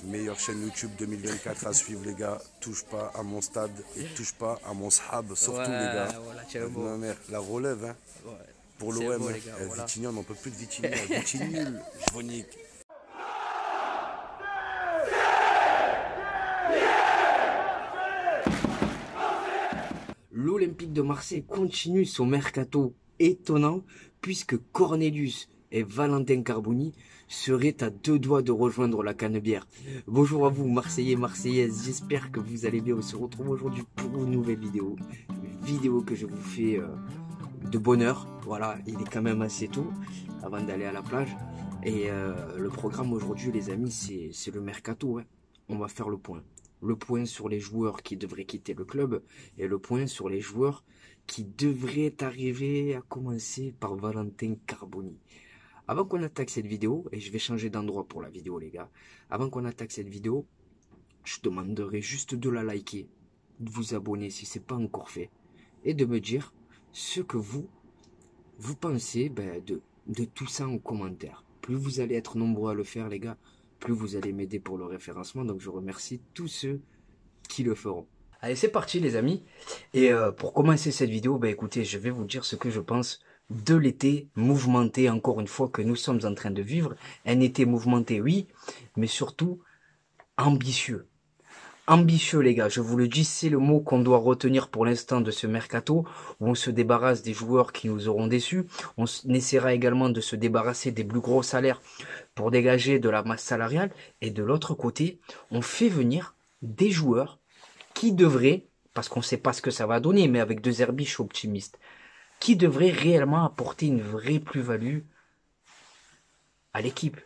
Meilleure chaîne YouTube 2024 à suivre, les gars. Touche pas à mon stade et touche pas à mon sahab, surtout, les gars. Voilà, tiens bon. La relève, hein. Ouais, Pour c'est l'OM, beau, les gars, voilà. Vitinho, on n'en peut plus de Vitinho. Vitinho nul, Jvonic. L'Olympique de Marseille continue son mercato étonnant puisque Cornelius et Valentin Carboni seraient à 2 doigts de rejoindre la Canebière. Bonjour à vous Marseillais, Marseillaises, j'espère que vous allez bien. On se retrouve aujourd'hui pour une nouvelle vidéo. Une vidéo que je vous fais de bonne heure. Voilà, il est quand même assez tôt avant d'aller à la plage. Et le programme aujourd'hui les amis, c'est le mercato. Hein. On va faire le point. Le point sur les joueurs qui devraient quitter le club et le point sur les joueurs qui devraient arriver, à commencer par Valentin Carboni. Avant qu'on attaque cette vidéo, et je vais changer d'endroit pour la vidéo les gars, avant qu'on attaque cette vidéo, je demanderai juste de la liker, de vous abonner si ce n'est pas encore fait, et de me dire ce que vous pensez de tout ça en commentaire. Plus vous allez être nombreux à le faire les gars, plus vous allez m'aider pour le référencement. Donc je remercie tous ceux qui le feront. Allez, c'est parti les amis. Et pour commencer cette vidéo, écoutez, je vais vous dire ce que je pense de l'été mouvementé, encore une fois, que nous sommes en train de vivre. Un été mouvementé, oui, mais surtout ambitieux. Ambitieux les gars, je vous le dis, c'est le mot qu'on doit retenir pour l'instant de ce mercato, où on se débarrasse des joueurs qui nous auront déçus. On essaiera également de se débarrasser des plus gros salaires pour dégager de la masse salariale. Et de l'autre côté, on fait venir des joueurs qui devraient, parce qu'on ne sait pas ce que ça va donner, mais avec De Zerbi, je suis optimiste, qui devraient réellement apporter une vraie plus-value à l'équipe.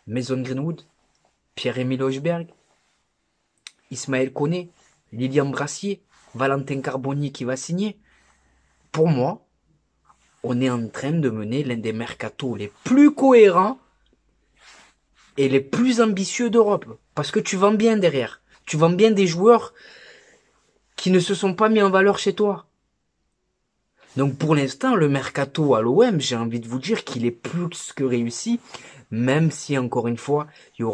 Mason Greenwood, Pierre-Emile Hojbjerg, Ismaël Koné, Lilian Brassier, Valentin Carboni qui va signer. Pour moi, on est en train de mener l'un des mercatos les plus cohérents et les plus ambitieux d'Europe. Parce que tu vends bien derrière. Tu vends bien des joueurs qui ne se sont pas mis en valeur chez toi. Donc pour l'instant, le mercato à l'OM, j'ai envie de vous dire qu'il est plus que réussi. Même si, encore une fois, il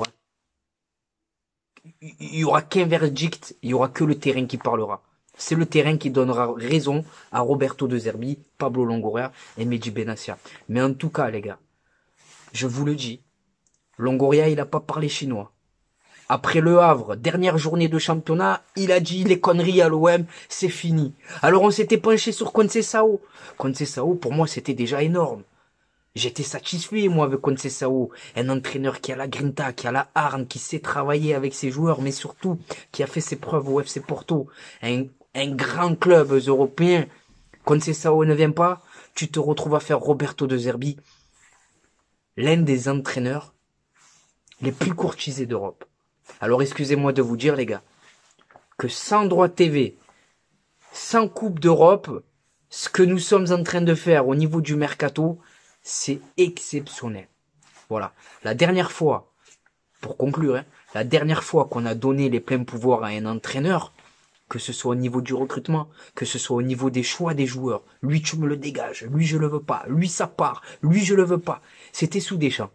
y aura qu'un verdict, il y aura que le terrain qui parlera. C'est le terrain qui donnera raison à Roberto De Zerbi, Pablo Longoria et Mehdi Benassia. Mais en tout cas, les gars, je vous le dis, Longoria, il n'a pas parlé chinois. Après Le Havre, dernière journée de championnat, il a dit les conneries à l'OM, c'est fini. Alors on s'était penché sur Conceição. Conceição, pour moi, c'était déjà énorme. J'étais satisfait, moi, avec Conceição. Un entraîneur qui a la grinta, qui a la hargne, qui sait travailler avec ses joueurs, mais surtout, qui a fait ses preuves au FC Porto. Un grand club européen. Conceição ne vient pas, tu te retrouves à faire Roberto De Zerbi. L'un des entraîneurs les plus courtisés d'Europe. Alors, excusez-moi de vous dire, les gars, que sans droit TV, sans Coupe d'Europe, ce que nous sommes en train de faire au niveau du mercato, c'est exceptionnel. Voilà. La dernière fois, pour conclure, la dernière fois qu'on a donné les pleins pouvoirs à un entraîneur, que ce soit au niveau du recrutement, que ce soit au niveau des choix des joueurs, lui tu me le dégages, lui je le veux pas, lui ça part, lui je le veux pas, c'était sous Deschamps.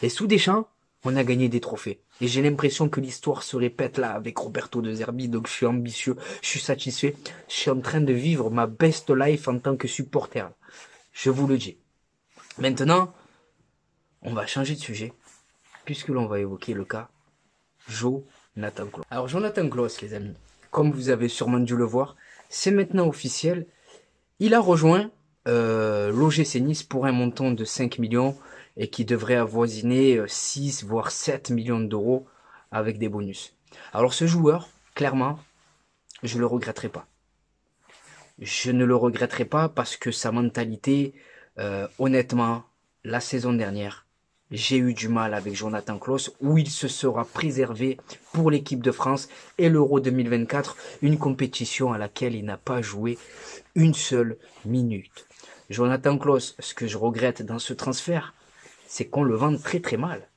Et sous Deschamps, on a gagné des trophées. Et j'ai l'impression que l'histoire se répète là avec Roberto De Zerbi, donc je suis ambitieux, je suis satisfait, je suis en train de vivre ma best life en tant que supporter. Je vous le dis. Maintenant, on va changer de sujet, puisque l'on va évoquer le cas Jonathan Klaus. Alors Jonathan Klaus, les amis, comme vous avez sûrement dû le voir, c'est maintenant officiel. Il a rejoint l'OGC Nice pour un montant de 5 millions et qui devrait avoisiner 6 voire 7 millions d'euros avec des bonus. Alors ce joueur, clairement, je le regretterai pas. Je ne le regretterai pas parce que sa mentalité, honnêtement, la saison dernière, j'ai eu du mal avec Jonathan Klaus, où il se sera préservé pour l'équipe de France et l'Euro 2024, une compétition à laquelle il n'a pas joué une seule minute. Jonathan Klaus, ce que je regrette dans ce transfert, c'est qu'on le vend très très mal.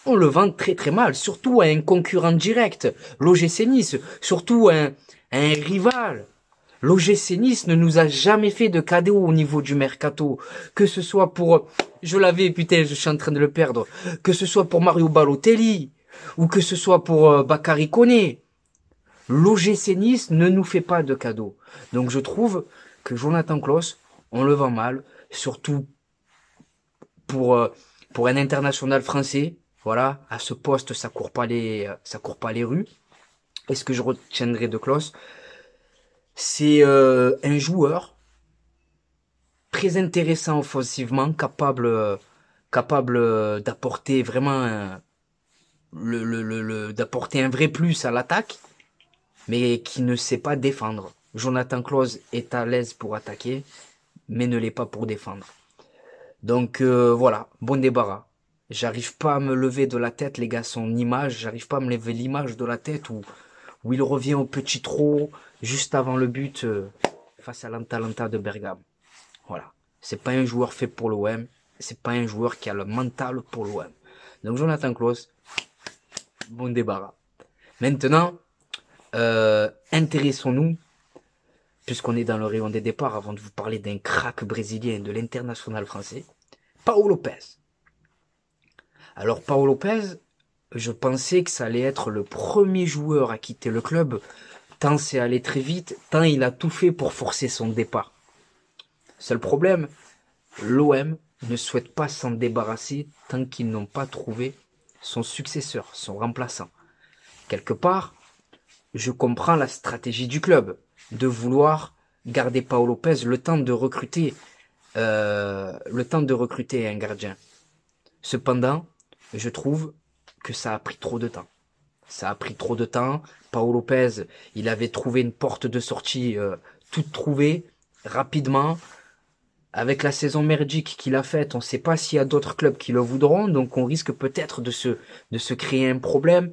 On le vend très très mal, surtout à un concurrent direct, l'OGC Nice, surtout à un rival. L'OGC Nice ne nous a jamais fait de cadeau au niveau du mercato, que ce soit pour, je l'avais, putain, je suis en train de le perdre, que ce soit pour Mario Balotelli, ou que ce soit pour Bakary Koné. L'OGC Nice ne nous fait pas de cadeaux. Donc je trouve que Jonathan Klaus, on le vend mal, surtout pour un international français. Voilà, à ce poste, ça court pas les rues. Et ce que je retiendrai de Klaus, c'est un joueur très intéressant offensivement, capable d'apporter vraiment d'apporter un vrai plus à l'attaque, mais qui ne sait pas défendre. Jonathan Klaus est à l'aise pour attaquer, mais ne l'est pas pour défendre. Donc voilà, bon débarras. J'arrive pas à me lever de la tête, les gars, son image, j'arrive pas à me lever l'image de la tête où il revient au petit trot, juste avant le but, face à l'Atalanta de Bergame. Voilà. C'est pas un joueur fait pour l'OM, c'est pas un joueur qui a le mental pour l'OM. Donc Jonathan Klaus, bon débarras. Maintenant, intéressons-nous, puisqu'on est dans le rayon des départs, avant de vous parler d'un crack brésilien de l'international français, Paolo Lopez. Alors Paolo Lopez, je pensais que ça allait être le premier joueur à quitter le club, tant c'est allé très vite, tant il a tout fait pour forcer son départ. Seul problème, l'OM ne souhaite pas s'en débarrasser tant qu'ils n'ont pas trouvé son successeur, son remplaçant. Quelque part, je comprends la stratégie du club de vouloir garder Paolo Lopez le temps de recruter un gardien. Cependant, je trouve que ça a pris trop de temps. Ça a pris trop de temps. Paolo Lopez, il avait trouvé une porte de sortie toute trouvée rapidement. Avec la saison merdique qu'il a faite, on ne sait pas s'il y a d'autres clubs qui le voudront, donc on risque peut-être de se créer un problème.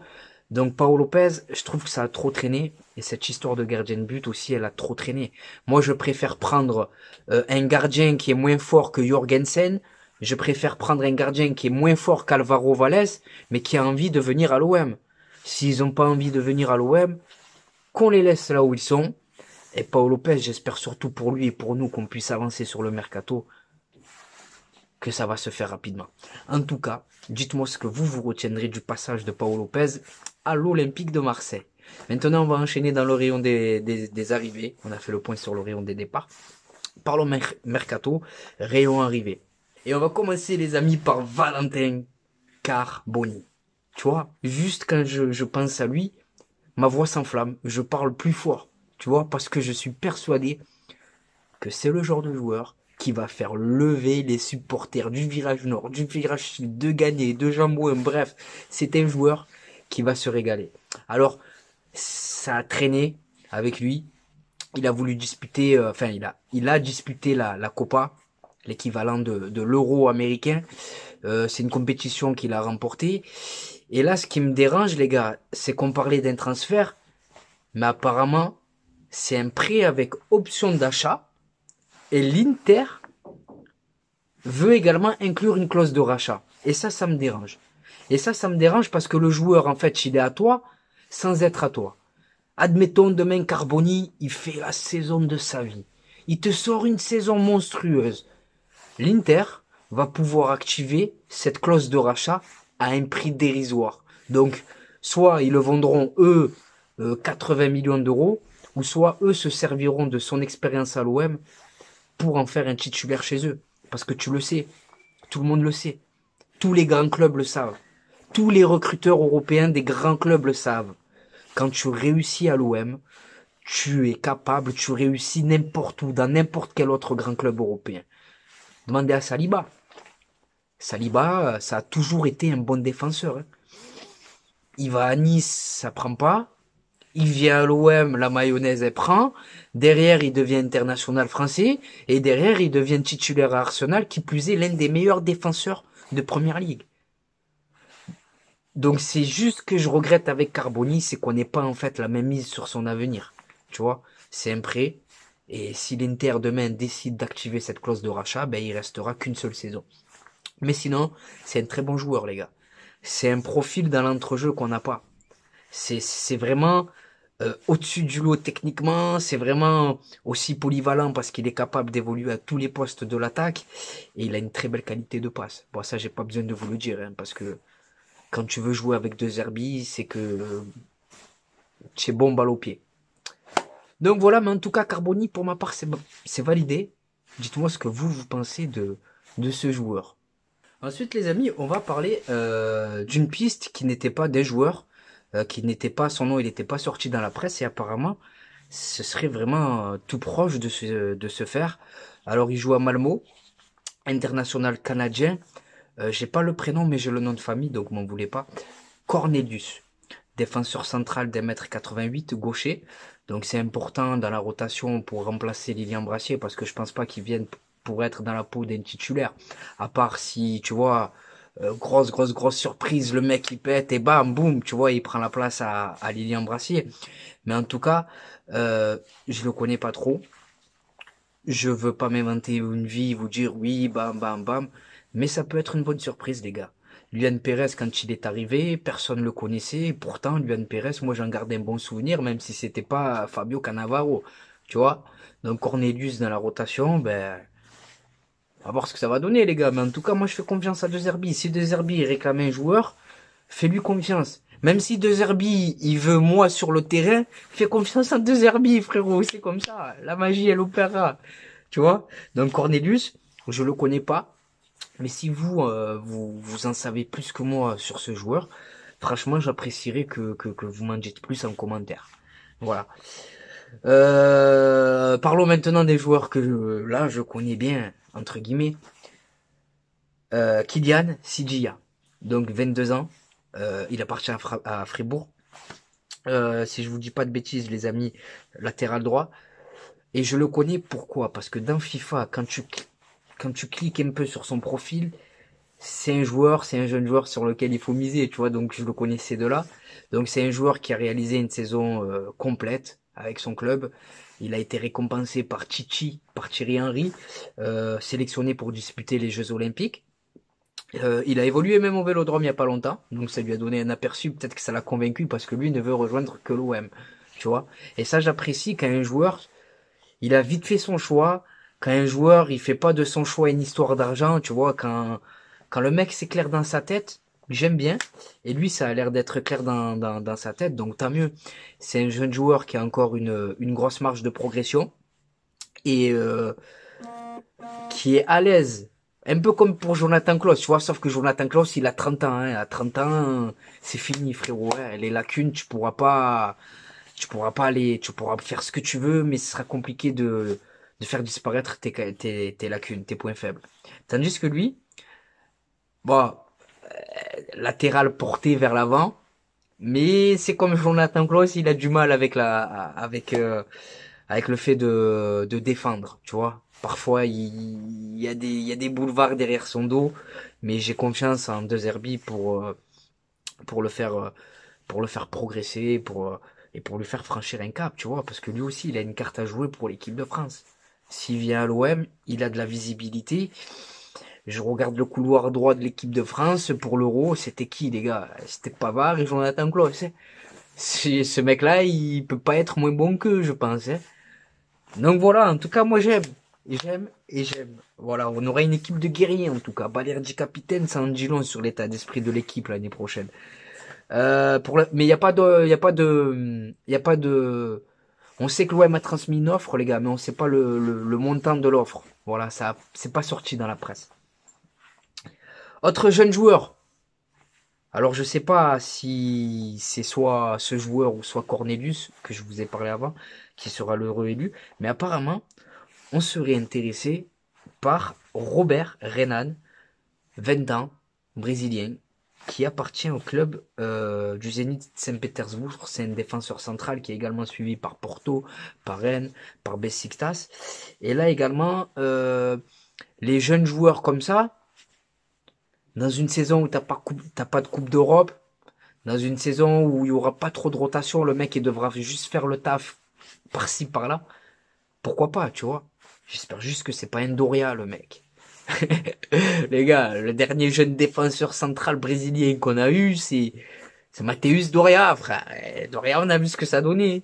Donc Paolo Lopez, je trouve que ça a trop traîné, et cette histoire de gardien de but aussi, elle a trop traîné. Moi, je préfère prendre un gardien qui est moins fort que Jorgensen, je préfère prendre un gardien qui est moins fort qu'Alvaro Valles, mais qui a envie de venir à l'OM. S'ils n'ont pas envie de venir à l'OM, qu'on les laisse là où ils sont. Et Paolo Lopez, j'espère surtout pour lui et pour nous qu'on puisse avancer sur le mercato, que ça va se faire rapidement. En tout cas, dites-moi ce que vous retiendrez du passage de Paolo Lopez à l'Olympique de Marseille. Maintenant, on va enchaîner dans le rayon des arrivées. On a fait le point sur le rayon des départs. Parlons mercato, rayon arrivée. Et on va commencer, les amis, par Valentin Carboni. Tu vois, juste quand je pense à lui, ma voix s'enflamme, je parle plus fort. Tu vois, parce que je suis persuadé que c'est le genre de joueur qui va faire lever les supporters du virage nord, du virage sud, de Gagné, de Jambouin, bref, c'est un joueur qui va se régaler. Alors, ça a traîné avec lui. Il a voulu disputer, il a disputé la Copa, l'équivalent de l'euro américain. C'est une compétition qu'il a remportée. Et là, ce qui me dérange, les gars, c'est qu'on parlait d'un transfert, mais apparemment, c'est un prêt avec option d'achat. Et l'Inter veut également inclure une clause de rachat. Et ça me dérange. Et ça me dérange parce que le joueur, en fait, il est à toi sans être à toi. Admettons, demain, Carboni, il fait la saison de sa vie. Il te sort une saison monstrueuse. L'Inter va pouvoir activer cette clause de rachat à un prix dérisoire. Donc, soit ils le vendront, eux, 80 millions d'euros, ou soit eux se serviront de son expérience à l'OM pour en faire un titulaire chez eux. Parce que tu le sais, tout le monde le sait. Tous les grands clubs le savent. Tous les recruteurs européens des grands clubs le savent. Quand tu réussis à l'OM, tu es capable, tu réussis n'importe où, dans n'importe quel autre grand club européen. Demandez à Saliba. Saliba, ça a toujours été un bon défenseur. Il va à Nice, ça prend pas. Il vient à l'OM, la mayonnaise, elle prend. Derrière, il devient international français. Et derrière, il devient titulaire à Arsenal, qui plus est l'un des meilleurs défenseurs de Première Ligue. Donc c'est juste que je regrette avec Carboni, c'est qu'on n'ait pas en fait la même mise sur son avenir. Tu vois, c'est un prêt. Et si l'Inter demain décide d'activer cette clause de rachat, ben il restera qu'une seule saison. Mais sinon, c'est un très bon joueur, les gars. C'est un profil dans l'entrejeu qu'on n'a pas. C'est vraiment au-dessus du lot techniquement, c'est vraiment aussi polyvalent parce qu'il est capable d'évoluer à tous les postes de l'attaque et il a une très belle qualité de passe. Bon, ça, j'ai pas besoin de vous le dire, hein, parce que quand tu veux jouer avec De Zerbi, c'est que c'est bon balle au pied. Donc voilà, mais en tout cas, Carboni, pour ma part, c'est validé. Dites-moi ce que vous pensez de ce joueur. Ensuite, les amis, on va parler d'une piste qui n'était pas des joueurs, qui n'était pas, son nom, il n'était pas sorti dans la presse, et apparemment, ce serait vraiment tout proche de se faire. Alors, il joue à Malmo, international canadien. J'ai pas le prénom, mais j'ai le nom de famille, donc m'en voulez pas. Cornelius, défenseur central d'1m88, gaucher. Donc c'est important dans la rotation pour remplacer Lilian Brassier, parce que je pense pas qu'il vienne pour être dans la peau d'un titulaire. À part si, tu vois, grosse surprise, le mec il pète et bam, boum, tu vois, il prend la place à Lilian Brassier. Mais en tout cas, je le connais pas trop. Je veux pas m'inventer une vie, vous dire oui, bam, bam, bam. Mais ça peut être une bonne surprise, les gars. Luan Pérez, quand il est arrivé, personne ne le connaissait. Et pourtant, Luan Pérez, moi, j'en garde un bon souvenir, même si c'était pas Fabio Cannavaro. Tu vois? Donc, Cornelius dans la rotation, ben, on va voir ce que ça va donner, les gars. Mais en tout cas, moi, je fais confiance à De Zerbi. Si De Zerbi réclame un joueur, fais-lui confiance. Même si De Zerbi, il veut moi sur le terrain, fais confiance à De Zerbi, frérot. C'est comme ça. La magie, elle opérera. Tu vois? Donc, Cornelius, je le connais pas. Mais si vous en savez plus que moi sur ce joueur, franchement, j'apprécierais que vous m'en dites plus en commentaire. Voilà. Parlons maintenant des joueurs que là je connais bien, entre guillemets. Kylian Sidia, donc 22 ans. Il appartient à Fribourg. Si je vous dis pas de bêtises, les amis, latéral droit. Et je le connais pourquoi? Parce que dans FIFA, quand tu cliques un peu sur son profil, c'est un jeune joueur sur lequel il faut miser, tu vois, donc je le connaissais de là. Donc c'est un joueur qui a réalisé une saison complète avec son club. Il a été récompensé par Thierry Henry, sélectionné pour disputer les Jeux Olympiques. Il a évolué même au Vélodrome il y a pas longtemps, donc ça lui a donné un aperçu, peut-être que ça l'a convaincu parce que lui ne veut rejoindre que l'OM, tu vois. Et ça j'apprécie quand un joueur, il a vite fait son choix, quand un joueur il fait pas de son choix une histoire d'argent, tu vois, quand le mec c'est clair dans sa tête, j'aime bien. Et lui, ça a l'air d'être clair dans sa tête, donc tant mieux. C'est un jeune joueur qui a encore une grosse marge de progression et qui est à l'aise. Un peu comme pour Jonathan Klaus, tu vois, sauf que Jonathan Klaus, il a 30 ans, hein. À 30 ans, c'est fini, frérot. Hein. Les lacunes, tu pourras pas aller, tu pourras faire ce que tu veux, mais ce sera compliqué de faire disparaître tes lacunes, tes points faibles. Tandis que lui, bon, latéral porté vers l'avant, mais c'est comme Jonathan Klaus, il a du mal avec le fait de défendre, tu vois. Parfois, il y a des boulevards derrière son dos, mais j'ai confiance en De Zerbi pour le faire, pour le faire progresser, et pour lui faire franchir un cap, tu vois, parce que lui aussi, il a une carte à jouer pour l'équipe de France. S'il vient à l'OM, il a de la visibilité. Je regarde le couloir droit de l'équipe de France pour l'Euro. C'était qui, les gars? C'était Pavard et Jonathan Klaus. Hein. Ce mec-là, il peut pas être moins bon qu'eux, je pense. Hein. Donc voilà, en tout cas, moi j'aime. J'aime et j'aime. Voilà, on aura une équipe de guerriers en tout cas. Balerdi capitaine, ça en dit long sur l'état d'esprit de l'équipe l'année prochaine. Mais il y a pas de. On sait que l'OM a transmis une offre, les gars, mais on sait pas le montant de l'offre. Voilà, ça, c'est pas sorti dans la presse. Autre jeune joueur. Alors je sais pas si c'est soit ce joueur ou soit Cornelius, que je vous ai parlé avant, qui sera l'heureux élu, mais apparemment, on serait intéressé par Robert Renan, 20 ans, brésilien, qui appartient au club du Zénith Saint-Pétersbourg. C'est un défenseur central qui est également suivi par Porto, par Rennes, par Besiktas. Et là également, les jeunes joueurs comme ça, dans une saison où t'as pas de Coupe d'Europe, dans une saison où il y aura pas trop de rotation, le mec il devra juste faire le taf par-ci par-là. Pourquoi pas, tu vois? J'espère juste que c'est pas un Doria, le mec. Les gars, le dernier jeune défenseur central brésilien qu'on a eu, c'est Matheus Doria, frère. Et Doria, on a vu ce que ça donnait.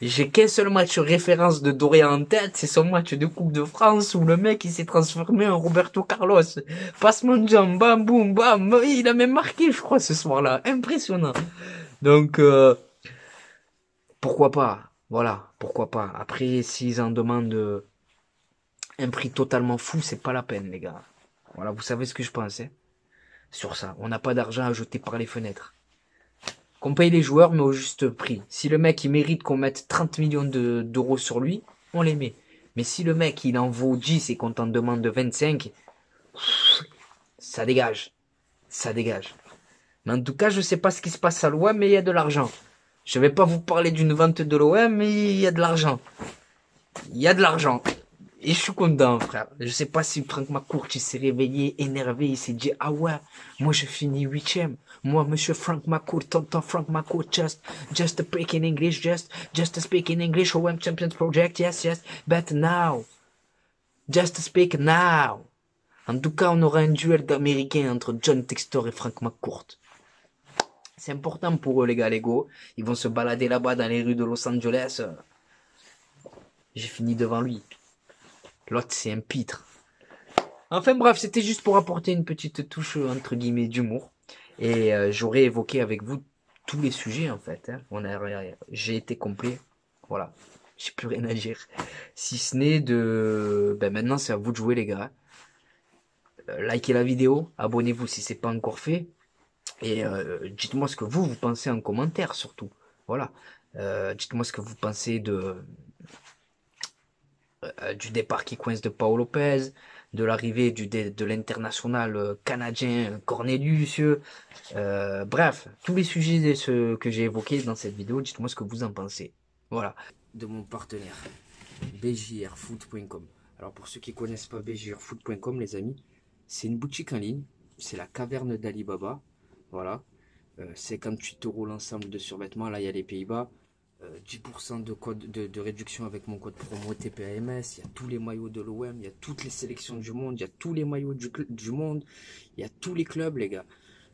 J'ai qu'un seul match référence de Doria en tête, c'est son match de Coupe de France où le mec il s'est transformé en Roberto Carlos. Passement de jambe, bam, boum, bam, il a même marqué je crois ce soir-là, impressionnant. Donc pourquoi pas, voilà, pourquoi pas. Après s'ils en demandent un prix totalement fou, c'est pas la peine les gars. Voilà, vous savez ce que je pense sur ça. On n'a pas d'argent à jeter par les fenêtres. Qu'on paye les joueurs, mais au juste prix. Si le mec, il mérite qu'on mette 30 millions d'euros sur lui, on les met. Mais si le mec, il en vaut 10 et qu'on t'en demande 25, ça dégage. Ça dégage. Mais en tout cas, je sais pas ce qui se passe à l'OM, mais il y a de l'argent. Je vais pas vous parler d'une vente de l'OM, mais il y a de l'argent. Il y a de l'argent. Et je suis content, frère. Je sais pas si Franck McCourt, il s'est réveillé, énervé, il s'est dit, ah ouais, moi je finis 8e. Moi, monsieur Frank McCourt, tonton Frank McCourt, just speak in English, just speak in English, OM Champions Project, yes, but now, just speak now. En tout cas, on aura un duel d'Américains entre John Textor et Frank McCourt. C'est important pour eux, les gars, Lego. Ils vont se balader là-bas dans les rues de Los Angeles. J'ai fini devant lui. L'autre, c'est un pitre. Enfin bref, c'était juste pour apporter une petite touche, entre guillemets, d'humour. Et j'aurais évoqué avec vous tous les sujets, en fait. J'ai été complet. Voilà. J'ai plus rien à dire. Si ce n'est de... Ben maintenant, c'est à vous de jouer, les gars. Likez la vidéo. Abonnez-vous si c'est pas encore fait. Et dites-moi ce que vous pensez en commentaire, surtout. Voilà. Dites-moi ce que vous pensez du départ qui coince de Paul Lopez, de l'arrivée de l'international canadien Cornelius, bref, tous les sujets que j'ai évoqués dans cette vidéo, dites-moi ce que vous en pensez. Voilà. De mon partenaire, bjrfoot.com. Alors pour ceux qui ne connaissent pas bjrfoot.com, les amis, c'est une boutique en ligne, c'est la caverne d'Alibaba, voilà. 58 € l'ensemble de survêtements, là il y a les Pays-Bas. 10% de réduction avec mon code promo TPAMS. Il y a tous les maillots de l'OM, il y a toutes les sélections du monde, il y a tous les maillots du monde, il y a tous les clubs, les gars.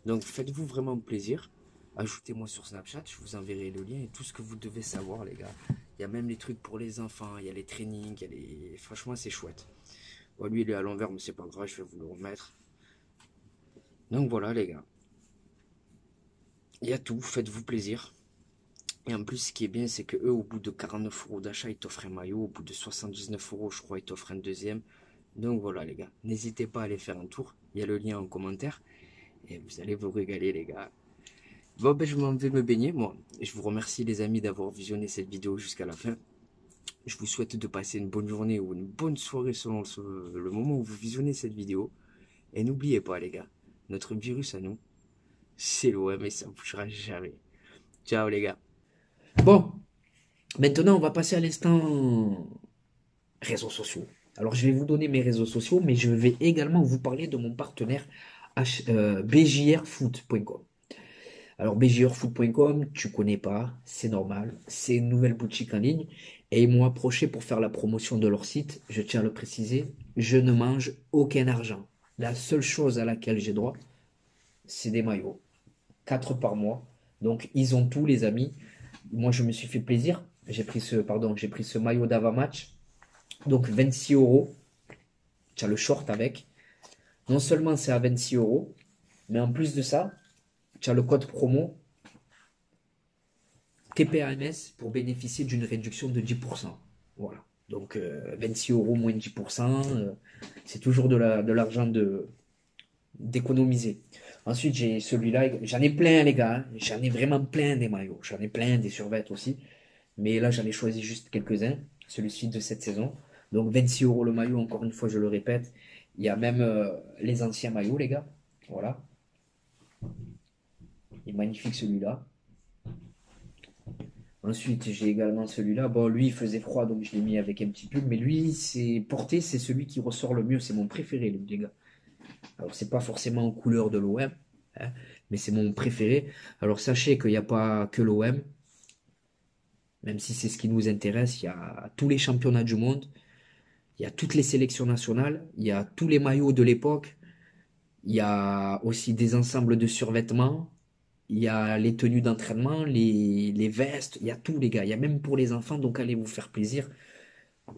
Donc faites-vous vraiment plaisir. Ajoutez-moi sur Snapchat, je vous enverrai le lien et tout ce que vous devez savoir, les gars. Il y a même les trucs pour les enfants, il y a les trainings, il y a les... Franchement, c'est chouette. Bon, lui, il est à l'envers, mais c'est pas grave, je vais vous le remettre. Donc voilà, les gars. Il y a tout, faites-vous plaisir. Et en plus, ce qui est bien, c'est que eux, au bout de 49 € d'achat, ils t'offrent un maillot. Au bout de 79 €, je crois, ils t'offrent un deuxième. Donc voilà, les gars. N'hésitez pas à aller faire un tour. Il y a le lien en commentaire. Et vous allez vous régaler, les gars. Bon, ben, je m'en vais me baigner, moi. Je vous remercie, les amis, d'avoir visionné cette vidéo jusqu'à la fin. Je vous souhaite de passer une bonne journée ou une bonne soirée selon le moment où vous visionnez cette vidéo. Et n'oubliez pas, les gars, notre virus à nous, c'est l'OM et ça ne bougera jamais. Ciao, les gars. Bon, maintenant on va passer à l'instant réseaux sociaux. Alors je vais vous donner mes réseaux sociaux, mais je vais également vous parler de mon partenaire bjrfoot.com. Alors bjrfoot.com, tu connais pas, c'est normal, c'est une nouvelle boutique en ligne et ils m'ont approché pour faire la promotion de leur site. Je tiens à le préciser, je ne mange aucun argent. La seule chose à laquelle j'ai droit, c'est des maillots. 4 par mois. Donc ils ont tout, les amis. Moi, je me suis fait plaisir. J'ai pris ce maillot d'Avamatch. Donc, 26 €. Tu as le short avec. Non seulement c'est à 26 €, mais en plus de ça, tu as le code promo TPAMS pour bénéficier d'une réduction de 10%. Voilà. Donc, 26 € moins 10%, c'est toujours de l'argent d'économiser. Ensuite, j'ai celui-là. J'en ai plein, les gars. J'en ai vraiment plein des maillots. J'en ai plein des survêtements aussi. Mais là, j'en ai choisi juste quelques-uns. Celui-ci de cette saison. Donc, 26 € le maillot. Encore une fois, je le répète. Il y a même les anciens maillots, les gars. Voilà. Il est magnifique celui-là. Ensuite, j'ai également celui-là. Bon, lui, il faisait froid, donc je l'ai mis avec un petit pull. Mais lui, c'est celui qui ressort le mieux. C'est mon préféré, les gars. Alors, c'est pas forcément en couleur de l'OM, hein, mais c'est mon préféré. Alors, sachez qu'il n'y a pas que l'OM, même si c'est ce qui nous intéresse. Il y a tous les championnats du monde, il y a toutes les sélections nationales, il y a tous les maillots de l'époque, il y a aussi des ensembles de survêtements, il y a les tenues d'entraînement, les vestes, il y a tout les gars. Il y a même pour les enfants, donc allez vous faire plaisir.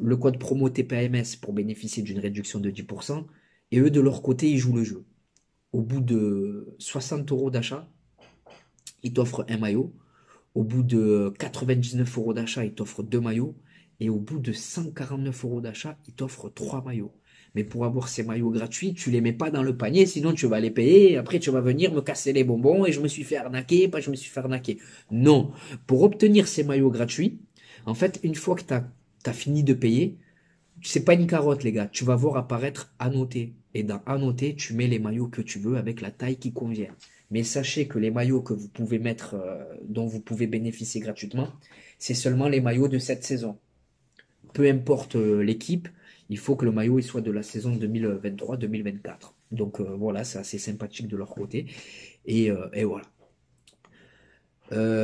Le code promo TPAMS pour bénéficier d'une réduction de 10%. Et eux, de leur côté, ils jouent le jeu. Au bout de 60 € d'achat, ils t'offrent un maillot. Au bout de 99 € d'achat, ils t'offrent 2 maillots. Et au bout de 149 € d'achat, ils t'offrent 3 maillots. Mais pour avoir ces maillots gratuits, tu les mets pas dans le panier, sinon tu vas les payer. Et après, tu vas venir me casser les bonbons et je me suis fait arnaquer, pas je me suis fait arnaquer. Non. Pour obtenir ces maillots gratuits, en fait, une fois que tu as fini de payer, c'est pas une carotte, les gars. Tu vas voir apparaître annoté. Et dans annoté, tu mets les maillots que tu veux avec la taille qui convient. Mais sachez que les maillots que vous pouvez mettre, dont vous pouvez bénéficier gratuitement, c'est seulement les maillots de cette saison. Peu importe l'équipe, il faut que le maillot il soit de la saison 2023-2024. Donc voilà, c'est assez sympathique de leur côté. Et voilà.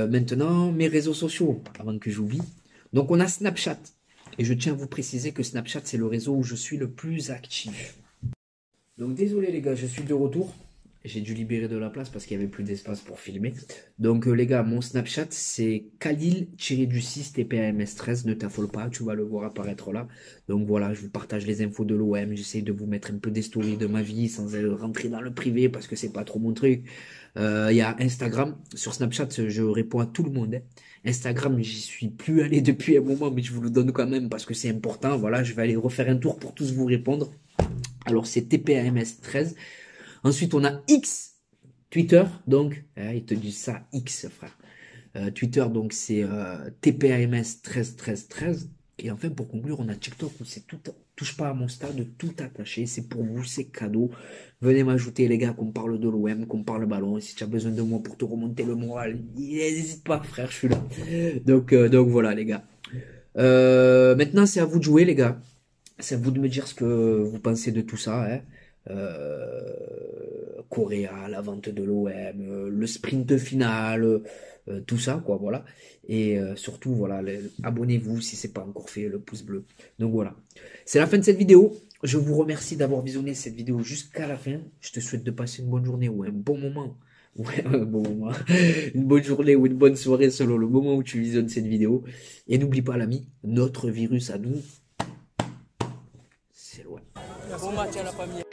Maintenant, mes réseaux sociaux, avant que j'oublie. Donc on a Snapchat. Et je tiens à vous préciser que Snapchat, c'est le réseau où je suis le plus actif. Donc désolé les gars, je suis de retour. J'ai dû libérer de la place parce qu'il n'y avait plus d'espace pour filmer. Donc les gars, mon Snapchat, c'est Khalil-6 TPAMS13. Ne t'affole pas, tu vas le voir apparaître là. Donc voilà, je vous partage les infos de l'OM. J'essaie de vous mettre un peu des stories de ma vie sans rentrer dans le privé parce que c'est pas trop mon truc. Il y a Instagram. Sur Snapchat, je réponds à tout le monde. Instagram, j'y suis plus allé depuis un moment, mais je vous le donne quand même parce que c'est important. Voilà, je vais aller refaire un tour pour tous vous répondre. Alors c'est TPAMS13. Ensuite, on a X, Twitter, donc, ils te disent ça, X, frère. Twitter, donc, c'est TPAMS 131313. Et enfin, pour conclure, on a TikTok où c'est tout, touche pas à mon stade, tout attaché, c'est pour vous, c'est cadeau. Venez m'ajouter, les gars, qu'on parle de l'OM, qu'on parle ballon. Et si tu as besoin de moi pour te remonter le moral, n'hésite pas, frère, je suis là. Donc voilà, les gars. Maintenant, c'est à vous de jouer, les gars. C'est à vous de me dire ce que vous pensez de tout ça, hein. Correa, la vente de l'OM, le sprint final, tout ça, quoi, voilà. Et surtout, voilà, abonnez-vous si c'est pas encore fait, le pouce bleu. Donc voilà, c'est la fin de cette vidéo. Je vous remercie d'avoir visionné cette vidéo jusqu'à la fin. Je te souhaite de passer une bonne journée ou un bon moment. Ouais, un bon moment. Une bonne journée ou une bonne soirée selon le moment où tu visionnes cette vidéo. Et n'oublie pas, l'ami, notre virus à nous, c'est loin. Bon match à la famille.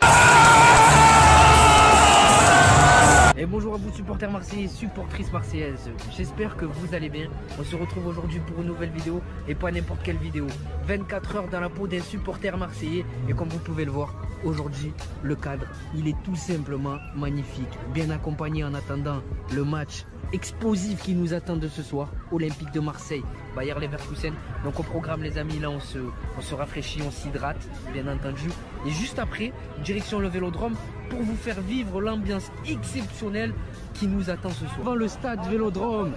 Et bonjour à vous supporters marseillais, supportrices marseillaises, j'espère que vous allez bien. On se retrouve aujourd'hui pour une nouvelle vidéo et pas n'importe quelle vidéo. 24 heures dans la peau d'un supporter marseillais et comme vous pouvez le voir, aujourd'hui le cadre il est tout simplement magnifique. Bien accompagné en attendant le match explosif qui nous attend de ce soir, Olympique de Marseille, Bayer Leverkusen. Donc au programme les amis, là on se rafraîchit, on s'hydrate bien entendu. Et juste après, direction le Vélodrome pour vous faire vivre l'ambiance exceptionnelle qui nous attend ce soir. Devant le stade Vélodrome,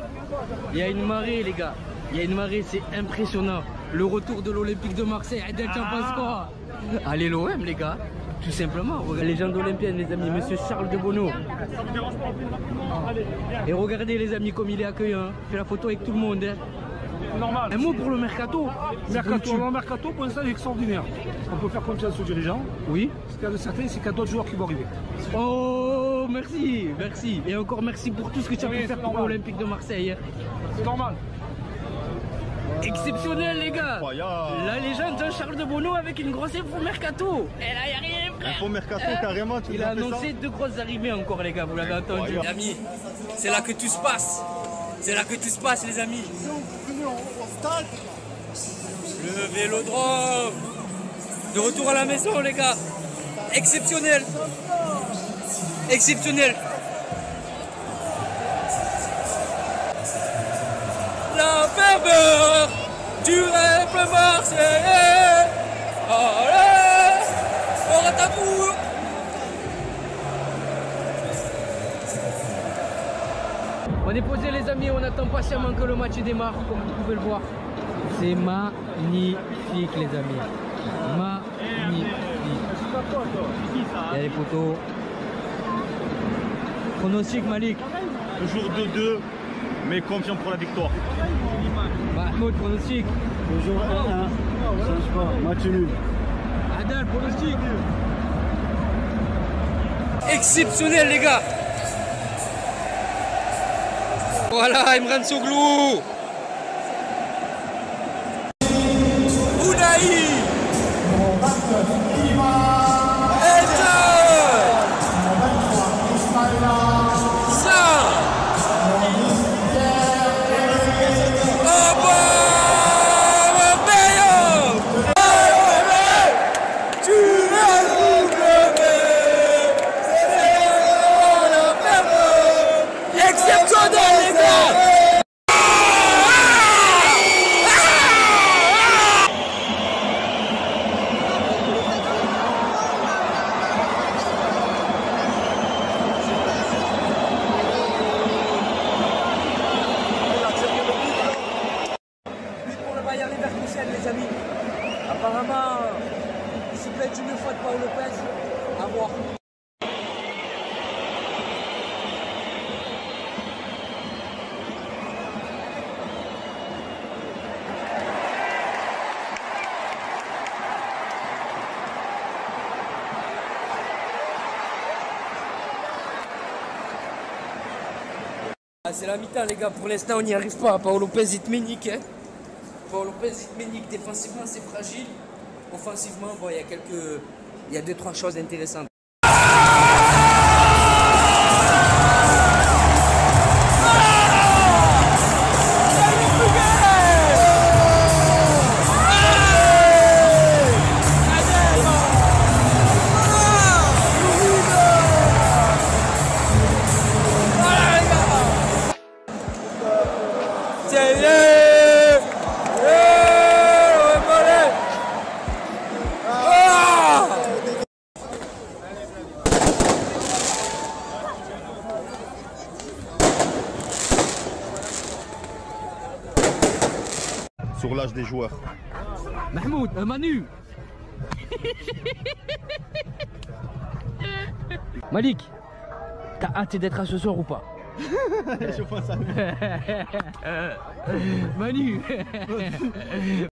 il y a une marée les gars, il y a une marée, c'est impressionnant. Le retour de l'Olympique de Marseille, tu en penses quoi? Allez l'OM les gars, tout simplement. Légende olympienne les amis, monsieur Charles de Bonneau. Et regardez les amis comme il est accueillant, fait la photo avec tout le monde. Hein. Normal. Un mot pour le mercato. Le mercato, pour l'instant, est extraordinaire. On peut faire confiance aux dirigeants. Oui. Ce qu'il y a de certain, c'est qu'il y a d'autres joueurs qui vont arriver. Oh, merci, merci. Et encore merci pour tout ce que tu as pu faire pour l'Olympique de Marseille. C'est normal. Exceptionnel les gars. La légende Jean-Charles de Bonneau avec une grosse info mercato. Et là, il n'y a rien, frère. Info mercato, carrément. Il a annoncé 2 grosses arrivées encore les gars, vous l'avez entendu. Les amis, c'est là que tout se passe. C'est là que tout se passe les amis. Le Vélodrome. De retour à la maison les gars. Exceptionnel. Exceptionnel. La ferveur du rêve marseillais. Allez, on rataboue. On est posé les amis, on attend patiemment que le match démarre, comme vous pouvez le voir. C'est magnifique les amis. Magnifique. Il y a les poteaux. Pronostic Malik. Toujours 2-2, mais confiant pour la victoire. Mahmoud, pronostic. Toujours 1-1. Change pas, match nul. Adal, pronostic. Exceptionnel les gars. Voilà, Imran Soglou. Ounahi. Les amis, apparemment, c'est peut-être une fois de Paul Lopez à voir. C'est la mi-temps les gars, pour l'instant on n'y arrive pas. Paul Lopez il te ménique, hein. Paul Lopez il te ménique, défensivement c'est fragile. Offensivement, bon, il y a 2-3 choses intéressantes. Sur l'âge des joueurs. Mahmoud, Manu. Malik, t'as hâte d'être à ce soir ou pas? Je pense à Manu.